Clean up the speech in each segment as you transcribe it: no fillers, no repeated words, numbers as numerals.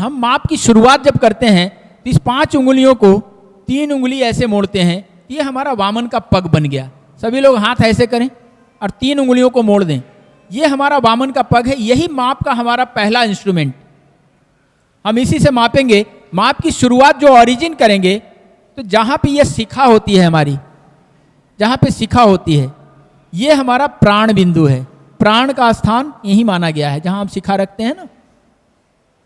हम माप की शुरुआत जब करते हैं तो इस 5 उंगलियों को 3 उंगली ऐसे मोड़ते हैं, ये हमारा वामन का पग बन गया। सभी लोग हाथ ऐसे करें और 3 उंगलियों को मोड़ दें, ये हमारा वामन का पग है। यही माप का हमारा पहला इंस्ट्रूमेंट, हम इसी से मापेंगे। माप की शुरुआत जो ओरिजिन करेंगे, तो जहाँ पे ये शिखा होती है हमारी, जहाँ पे शिखा होती है, ये हमारा प्राण बिंदु है। प्राण का स्थान यही माना गया है, जहाँ हम शिखा रखते हैं ना,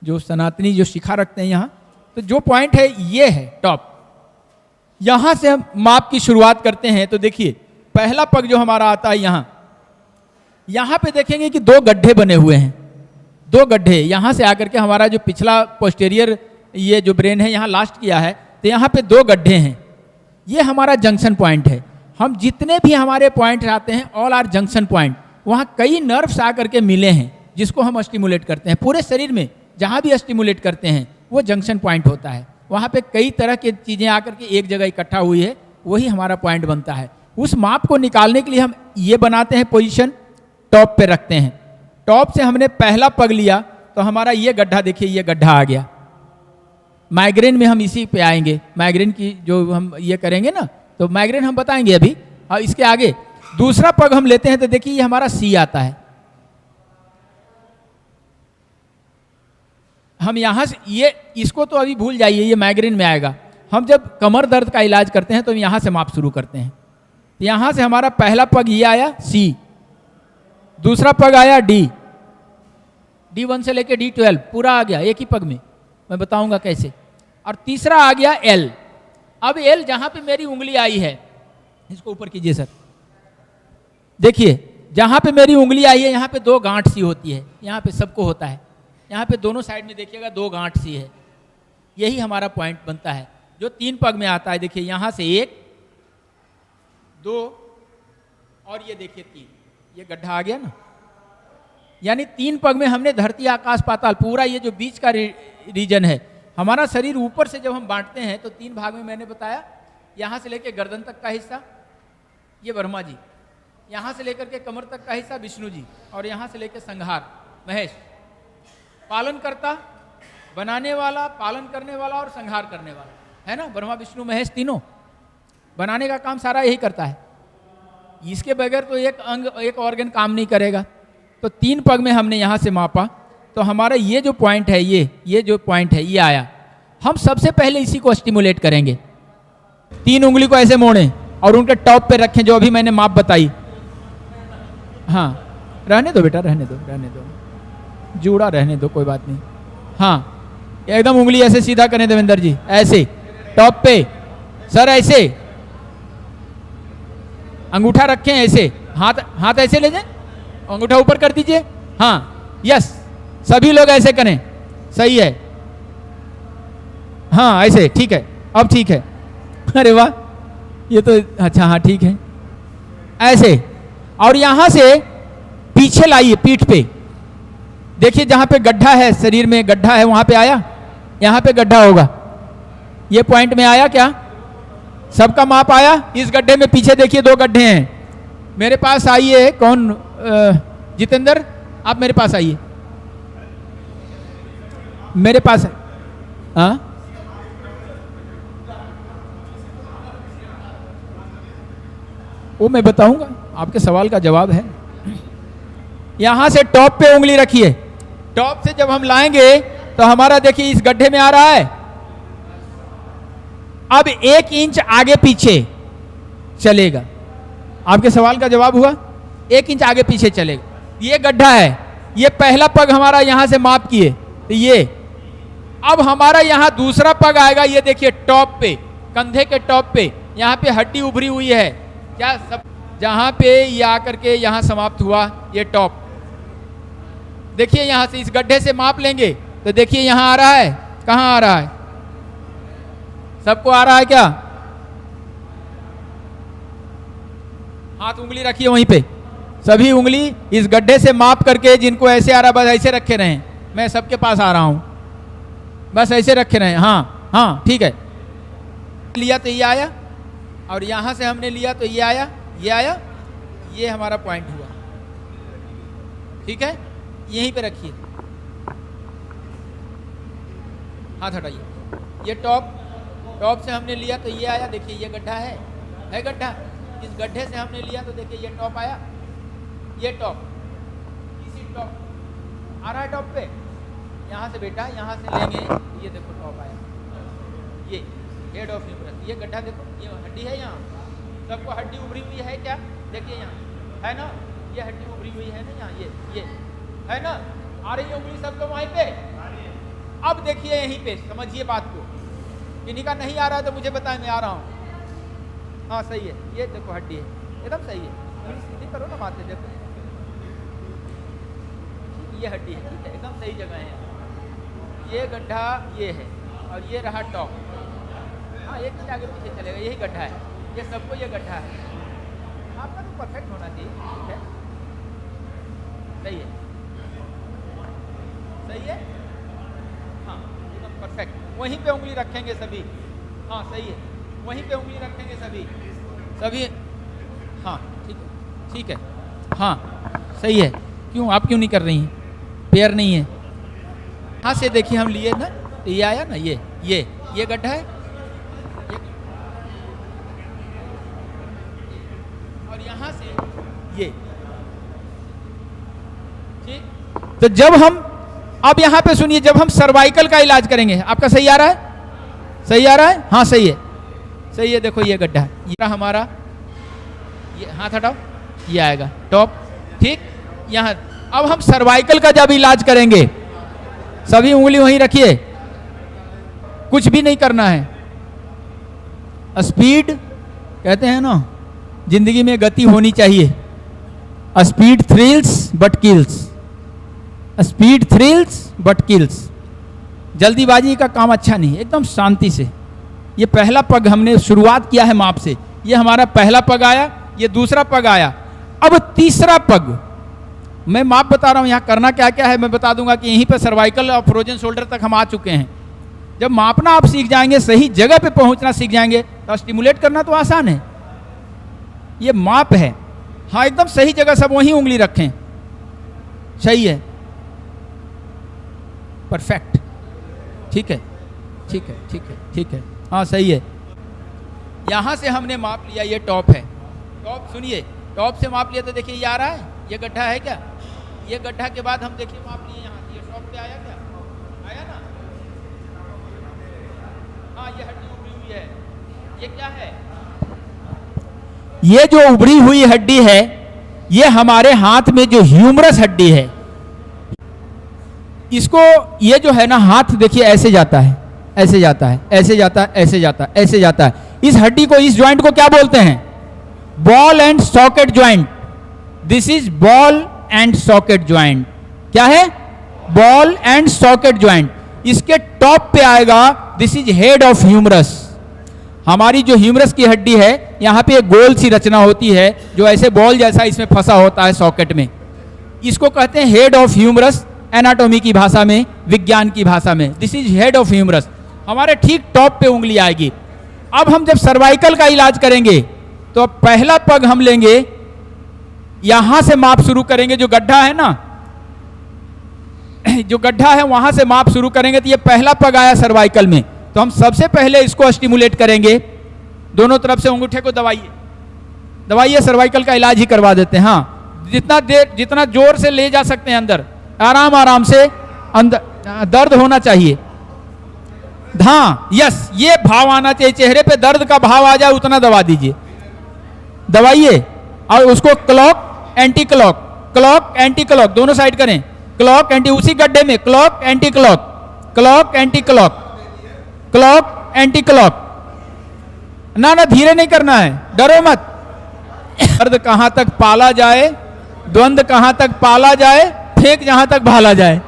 जो सनातनी जो शिखा रखते हैं यहाँ, तो जो पॉइंट है ये है टॉप। यहाँ से हम माप की शुरुआत करते हैं। तो देखिए पहला पग जो हमारा आता है यहाँ पे देखेंगे कि 2 गड्ढे बने हुए हैं। 2 गड्ढे यहाँ से आकर के हमारा जो पिछला पोस्टेरियर ये जो ब्रेन है यहाँ लास्ट किया है, तो यहाँ पे 2 गड्ढे हैं। ये हमारा जंक्शन पॉइंट है। हम जितने भी हमारे पॉइंट आते हैं ऑल आर जंक्शन पॉइंट। वहाँ कई नर्व्स आकर के मिले हैं जिसको हम स्टिमुलेट करते हैं। पूरे शरीर में जहाँ भी स्टिमुलेट करते हैं वो जंक्शन पॉइंट होता है। वहाँ पे कई तरह की चीज़ें आकर के एक जगह इकट्ठा हुई है, वही हमारा पॉइंट बनता है। उस माप को निकालने के लिए हम ये बनाते हैं पोजीशन, टॉप पे रखते हैं। टॉप से हमने पहला पग लिया तो हमारा ये गड्ढा, देखिए ये गड्ढा आ गया। माइग्रेन में हम इसी पे आएंगे, माइग्रेन की जो हम ये करेंगे ना, तो माइग्रेन हम बताएंगे अभी। और इसके आगे दूसरा पग हम लेते हैं तो देखिए ये हमारा सी आता है। हम यहाँ से ये इसको तो अभी भूल जाइए, ये माइग्रेन में आएगा। हम जब कमर दर्द का इलाज करते हैं तो हम यहाँ से माप शुरू करते हैं। यहाँ से हमारा पहला पग ये आया सी, दूसरा पग आया डी, D1 से लेके D12 पूरा आ गया एक ही पग में, मैं बताऊंगा कैसे। और तीसरा आ गया L। अब L जहाँ पे मेरी उंगली आई है, इसको ऊपर कीजिए सर। देखिए जहाँ पे मेरी उंगली आई है यहाँ पे 2 गांठ सी होती है, यहाँ पे सबको होता है। यहाँ पे दोनों साइड में देखिएगा 2 गांठ सी है, यही हमारा पॉइंट बनता है जो 3 पग में आता है। देखिए यहाँ से 1 2 और ये देखिए 3, ये गड्ढा आ गया ना। यानी 3 पग में हमने धरती आकाश पाताल पूरा ये जो बीच का रीजन है हमारा शरीर ऊपर से जब हम बांटते हैं तो 3 भाग में मैंने बताया। यहाँ से लेकर गर्दन तक का हिस्सा ये ब्रह्मा जी, यहाँ से लेकर के कमर तक का हिस्सा विष्णु जी, और यहाँ से लेकर संहार महेश। पालन करता, बनाने वाला, पालन करने वाला और संहार करने वाला है ना, ब्रह्मा विष्णु महेश तीनों। बनाने का काम सारा यही करता है, इसके बगैर तो एक अंग एक ऑर्गन काम नहीं करेगा। तो 3 पग में हमने यहाँ से मापा तो हमारा ये जो पॉइंट है ये जो पॉइंट है ये आया। हम सबसे पहले इसी को स्टिमुलेट करेंगे। 3 उंगली को ऐसे मोड़ें और उनके टॉप पे रखें जो अभी मैंने माप बताई। हाँ रहने दो बेटा, रहने दो, जुड़ा रहने दो, कोई बात नहीं। हाँ एकदम उंगली ऐसे सीधा करें देवेंद्र जी, ऐसे टॉप पे सर, ऐसे अंगूठा रखें, ऐसे हाथ ऐसे ले जाएं, अंगूठा ऊपर कर दीजिए। हाँ यस, सभी लोग ऐसे करें, सही है। हाँ ऐसे ठीक है, अब ठीक है। अरे वाह, ये तो अच्छा, हाँ ठीक है ऐसे। और यहां से पीछे लाइए पीठ पे, देखिए जहां पे गड्ढा है, शरीर में गड्ढा है वहां पे आया, यहां पे गड्ढा होगा, ये पॉइंट में आया क्या? सबका माप आया? इस गड्ढे में पीछे देखिए 2 गड्ढे हैं। मेरे पास आइए, कौन जितेंद्र, आप मेरे पास आइए, मेरे पास। हाँ वो मैं बताऊंगा, आपके सवाल का जवाब है। यहां से टॉप पे उंगली रखिए, टॉप से जब हम लाएंगे तो हमारा देखिए इस गड्ढे में आ रहा है। अब 1 इंच आगे पीछे चलेगा, आपके सवाल का जवाब हुआ, 1 इंच आगे पीछे चलेगा। ये गड्ढा है, ये पहला पग हमारा यहां से माप किए तो ये। अब हमारा यहां दूसरा पग आएगा, ये देखिए टॉप पे, कंधे के टॉप पे, यहां पे हड्डी उभरी हुई है क्या, सब जहां पे ये आकर के यहां समाप्त हुआ, ये टॉप। देखिए यहां से इस गड्ढे से माप लेंगे तो देखिए यहां आ रहा है, कहां आ रहा है, सबको आ रहा है क्या? हाथ उंगली रखिए वहीं पे, सभी उंगली इस गड्ढे से माप करके, जिनको ऐसे आ रहा बस ऐसे रखे रहें। मैं सबके पास आ रहा हूं, बस ऐसे रखे रहें। हाँ हाँ ठीक है, लिया तो ये आया, और यहां से हमने लिया तो ये आया, ये आया, ये हमारा पॉइंट हुआ। ठीक है, यहीं पे रखिए। हाथ हटाइए। ये टॉप से हमने लिया तो ये आया, देखिए ये गड्ढा है गड्ढा। इस गड्ढे से हमने लिया तो देखिए ये टॉप आया, ये टॉप, इसी टॉप आ रहा है टॉप पे। यहाँ से बेटा यहाँ से लेंगे, ये देखो टॉप आया, ये हेड ऑफ ह्यूमरस। ये गड्ढा देखो, ये हड्डी है, यहाँ सबको हड्डी उभरी हुई है क्या, देखिए यहाँ है ना, ये हड्डी उभरी हुई है ना यहाँ, ये है ना, आ रही है उंगली सबको वहीं पे। अब देखिए यहीं पे समझिए बात को, किन्हीं का नहीं आ रहा है तो मुझे बताएं, मैं आ रहा हूँ। हाँ सही है, ये देखो हड्डी है, एकदम सही है, उंगली सीधी करो ना माथे, देखो ये हड्डी है, ठीक है, एकदम सही जगह है। ये गड्ढा ये है और ये रहा टॉप। हाँ एक चीज आगे पीछे चलेगा, यही गड्ढा है, ये सबको ये गड्ढा है। आपका तो परफेक्ट होना चाहिए, ठीक है, सही है, सही है, हाँ एकदम परफेक्ट। वहीं पे उंगली रखेंगे सभी, हाँ सही है, वहीं पे उंगली रखेंगे सभी, हाँ ठीक है, हाँ सही है। क्यों आप क्यों नहीं कर रही हैं, पैर नहीं है। हाँ से देखिए हम लिए ना, तो ये आया ना, ये गड्ढा है, और यहाँ से ये, ठीक। तो जब हम अब यहाँ पे सुनिए, जब हम सर्वाइकल का इलाज करेंगे, आपका सही आ रहा है, सही आ रहा है, हाँ सही है, सही है। देखो ये गड्ढा है, ये हमारा, ये हाथ हटाओ, ये आएगा टॉप, ठीक। यहाँ अब हम सर्वाइकल का जब इलाज करेंगे, सभी उंगली वहीं रखिए, कुछ भी नहीं करना है। स्पीड कहते हैं ना, जिंदगी में गति होनी चाहिए। Speed thrills but kills, speed thrills but kills. जल्दीबाजी का काम अच्छा नहीं, एकदम शांति से। ये पहला पग हमने शुरुआत किया है माप से, ये हमारा पहला पग आया, ये दूसरा पग आया। अब तीसरा पग मैं माप बता रहा हूँ, यहाँ करना क्या क्या है मैं बता दूंगा कि यहीं पे सर्वाइकल और फ्रोजन शोल्डर तक हम आ चुके हैं। जब मापना आप सीख जाएंगे, सही जगह पे पहुंचना सीख जाएंगे, तो स्टिमुलेट करना तो आसान है। ये माप है, हाँ एकदम सही जगह सब वहीं उंगली रखें, सही है, परफेक्ट, ठीक है, ठीक है, ठीक है, ठीक है, हाँ सही है। यहाँ से हमने माप लिया, ये टॉप है, टॉप सुनिए, टॉप से माप लिया तो देखिए ये आ रहा है, ये गड्ढा है क्या, ये गड्ढा के बाद हम देखिए माप लिए यहाँ, ये टॉप पे आया क्या, आया ना, हाँ ये हड्डी उभरी हुई है, ये क्या है, ये जो उभरी हुई हड्डी है, ये हमारे हाथ में जो ह्यूमरस हड्डी है, इसको ये जो है ना हाथ देखिए ऐसे जाता है, ऐसे जाता है, ऐसे जाता है, ऐसे जाता है, ऐसे जाता है। इस हड्डी को, इस ज्वाइंट को क्या बोलते हैं, ball and socket joint. This is ball and socket joint. क्या है, बॉल एंड सॉकेट ज्वाइंट। इसके टॉप पे आएगा, this is head of humerus. हमारी जो ह्यूमरस की हड्डी है, यहाँ पे एक गोल सी रचना होती है जो ऐसे बॉल जैसा इसमें फंसा होता है सॉकेट में, इसको कहते हैं हेड ऑफ ह्यूमरस, एनाटॉमी की भाषा में, विज्ञान की भाषा में। This is head of humerus. हमारे ठीक टॉप पे उंगली आएगी। अब हम जब सर्वाइकल का इलाज करेंगे तो अब पहला पग हम लेंगे, यहां से माप शुरू करेंगे, जो गड्ढा है ना, जो गड्ढा है वहां से माप शुरू करेंगे। तो ये पहला पग आया सर्वाइकल में, तो हम सबसे पहले इसको स्टिमुलेट करेंगे, दोनों तरफ से अंगूठे को दबाइए, दबाइए, सर्वाइकल का इलाज ही करवा देते हैं। हाँ जितना देर, जितना जोर से ले जा सकते हैं अंदर, आराम आराम से अंदर, दर्द होना चाहिए, हाँ यस, ये भाव आना चाहिए चेहरे पे, दर्द का भाव आ जाए उतना दबा दीजिए, दबाइए। और उसको clock anti clock, clock anti clock दोनों साइड करें, क्लॉक एंटी, उसी गड्ढे में clock anti clock, clock anti clock, clock anti clock. ना ना धीरे नहीं करना है, डरो मत। दर्द कहां तक पाला जाए, द्वंद कहां तक पाला जाए, फेंक जहां तक भाला जाए,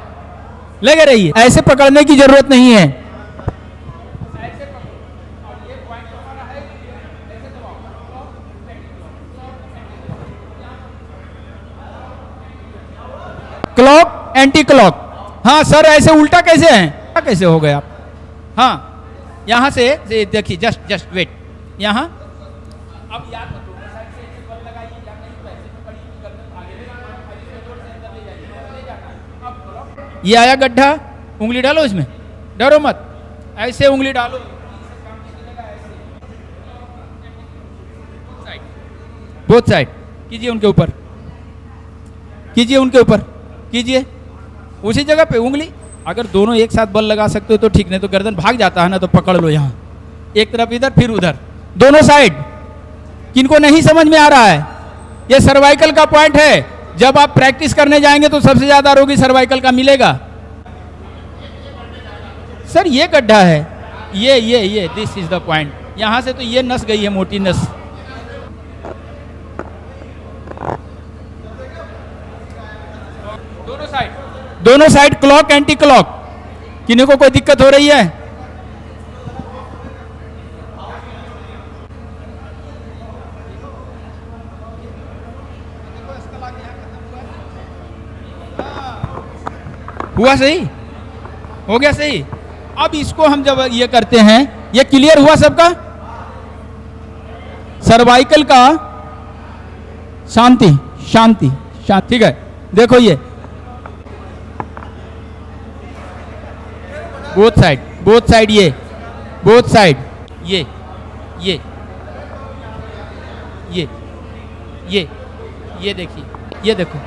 लगे रहिए, ऐसे पकड़ने की जरूरत नहीं है। क्लॉक एंटी क्लॉक, हाँ सर ऐसे उल्टा कैसे है, कैसे हो गए आप, हाँ यहां से देखिए, जस्ट वेट, यहां अब याद रखो, साइड से ऐसे बल लगाइए, या नहीं तो ऐसे पकड़िए, गर्दन आगे ले जोर से अंदर ले जाइए, ले जाना। अब ये आया गड्ढा, उंगली डालो इसमें, डरो मत, ऐसे उंगली डालो, बोथ साइड कीजिए, उनके ऊपर कीजिए, उनके ऊपर कीजिए, उसी जगह पे उंगली। अगर दोनों एक साथ बल लगा सकते हो तो ठीक, नहीं तो गर्दन भाग जाता है ना, तो पकड़ लो यहाँ, एक तरफ इधर फिर उधर, दोनों साइड। किनको नहीं समझ में आ रहा है, ये सर्वाइकल का पॉइंट है। जब आप प्रैक्टिस करने जाएंगे तो सबसे ज्यादा रोगी सर्वाइकल का मिलेगा। सर ये गड्ढा है, ये दिस इज द पॉइंट। यहां से तो ये नस गई है, मोटी नस। दोनों साइड क्लॉक एंटी क्लॉक। किन्हीं को कोई दिक्कत हो रही है? हुआ सही? हो गया सही? अब इसको हम जब ये करते हैं, ये क्लियर हुआ सबका? सर्वाइकल का शांति शांति शांति, ठीक है। देखो ये बोथ साइड, ये बोथ साइड, ये देखिए, ये देखो,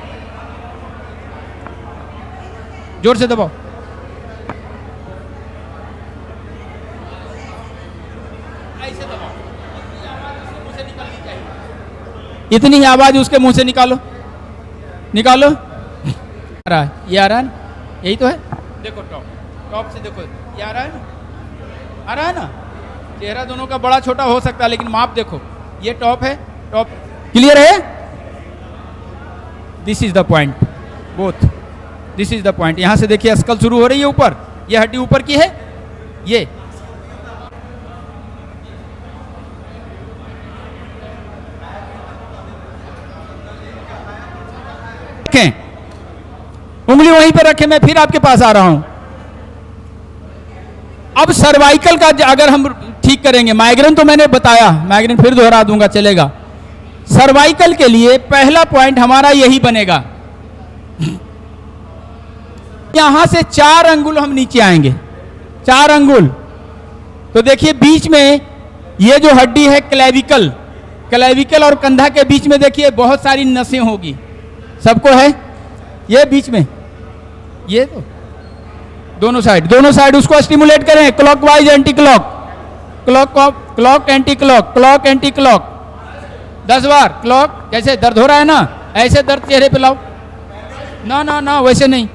जोर से दबाओ, ऐसे दबाओ, इतनी ही आवाज उसके मुंह से निकालो, निकालो। आ रहा है, ये आ रहा है, यही तो है। देखो टॉप से देखो, ये आ रहा है ना, आ रहा है ना। चेहरा दोनों का बड़ा छोटा हो सकता है, लेकिन माप देखो, ये टॉप है, टॉप क्लियर है। This is the point, both, this is the point. यहां से देखिए स्कल शुरू हो रही है ऊपर, ये हड्डी ऊपर की है, ये उंगली वहीं पर रखें, मैं फिर आपके पास आ रहा हूं। अब सर्वाइकल का अगर हम ठीक करेंगे, माइग्रेन तो मैंने बताया, माइग्रेन फिर दोहरा दूंगा, चलेगा। सर्वाइकल के लिए पहला पॉइंट हमारा यही बनेगा, यहां से 4 अंगुल हम नीचे आएंगे, 4 अंगुल। तो देखिए बीच में ये जो हड्डी है क्लेविकल, क्लेविकल और कंधा के बीच में देखिए बहुत सारी नसें होगी, सबको है ये बीच में, ये तो दोनों साइड उसको स्टिमुलेट करें, clockwise anti clock, clock anti clock, clock anti clock 10 बार। क्लॉक कैसे, दर्द हो रहा है ना, ऐसे दर्द चेहरे पे लाओ, ना वैसे नहीं।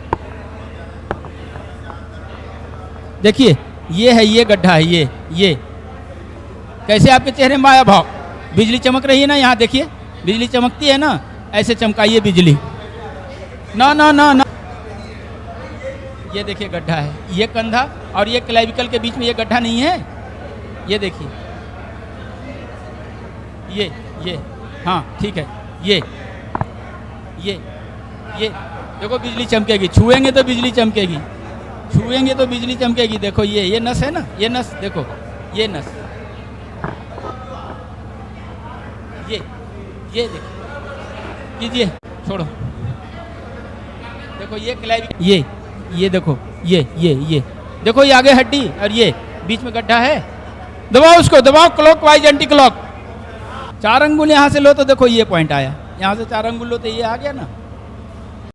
देखिए ये है, ये गड्ढा है, ये कैसे आपके चेहरे में आया भाव, बिजली चमक रही है ना, यहाँ देखिए बिजली चमकती है ना, ऐसे चमकाइए बिजली, ना। ये देखिए गड्ढा है, ये कंधा और ये क्लेविकल के बीच में ये गड्ढा नहीं है, ये देखिए, ये हाँ ठीक है, ये देखो बिजली चमकेगी, छुएंगे तो बिजली चमकेगी, छुएंगे तो बिजली चमकेगी। देखो ये नस है ना, ये नस देखो, ये नस, ये देखो, कीजिए, छोड़ो, देखो ये क्लेविकल, ये देखो, ये देखो, ये आगे हड्डी और ये बीच में गड्ढा है। दबाओ उसको, दबाओ, क्लॉकवाइज एंटी क्लॉक। 4 अंगुल यहां से लो तो देखो ये पॉइंट आया, यहां से 4 अंगुल लो तो ये आ गया ना,